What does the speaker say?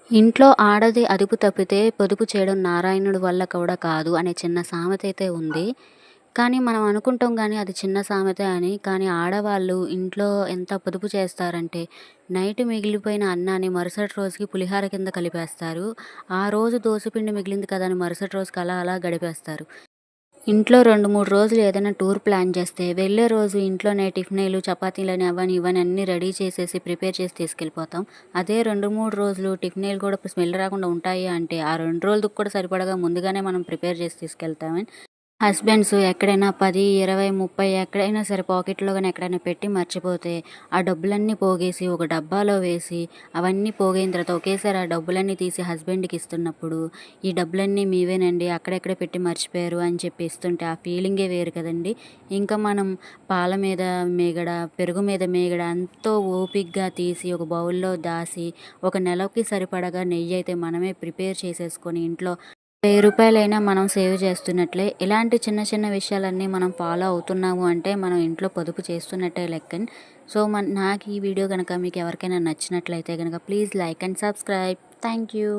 ఇంట్లో ఆడది అదుపు తప్పితే పొదుపు చేయడం నారాయణుడి వల్ల కూడా కాదు అనే చిన్న సామెత అయితే ఉంది. కానీ మనం అనుకుంటాం గానీ అది చిన్న సామెతే అని. కానీ ఆడవాళ్ళు ఇంట్లో ఎంత పొదుపు చేస్తారంటే నైట్ మిగిలిపోయిన అన్నాన్ని మరుసటి రోజుకి పులిహార కింద కలిపేస్తారు. ఆ రోజు దోసపిండి మిగిలింది కదా అని మరుసటి రోజుకి అలా అలా గడిపేస్తారు. ఇంట్లో 2, 3 రోజులు ఏదైనా టూర్ ప్లాన్ చేస్తే, వెళ్ళే రోజు ఇంట్లోనే టిఫినీలు, చపాతీలని అవని ఇవని అన్నీ రెడీ చేసేసి, ప్రిపేర్ చేసి తీసుకెళ్ళిపోతాం. అదే 2, 3 రోజులు టిఫినీలు కూడా స్మెల్ రాకుండా ఉంటాయి అంటే, ఆ 2 రోజులకి కూడా సరిపడగా ముందుగానే మనం ప్రిపేర్ చేసి తీసుకెళ్తామని హస్బెండ్స్ ఎక్కడైనా 10, 20, 30 ఎక్కడైనా సరే పాకెట్‌లో గాని ఎక్కడైనా పెట్టి మర్చిపోతే, ఆ డబ్బులన్నీ పోగేసి ఒక డబ్బాలో వేసి, అవన్నీ పోగైన తర్వాత ఒకేసారి ఆ డబ్బులన్నీ తీసి హస్బెండ్‌కి ఇస్తున్నప్పుడు, "ఈ డబ్బులన్నీ మీవేనండి. అక్కడెక్కడో పెట్టి మర్చిపోయారు" అని చెప్పి ఇస్తుంటే ఆ ఫీలింగే వేరు కదండీ! ఇంకా మనం పాల మీద మీగడ, పెరుగు మీద మీగడ ఎంతో ఓపికగా తీసి ఒక బౌల్‌లో దాసి, ఒక నెలకి సరిపడగా నెయ్యయితే మనమే ప్రిపేర్ చేసేసుకొని ఇంట్లో రూ. 1000 మనం సేవ్ చేస్తున్నట్లే. ఇలాంటి చిన్న చిన్న విషయాలన్నీ మనం ఫాలో అవుతున్నాము అంటే మనం ఇంట్లో పొదుపు చేస్తున్నట్టే లెక్కని. సో, నాకు ఈ వీడియో గనక మీకు ఎవరికైనా నచ్చినట్లయితే గనక please like and subscribe. Thank you.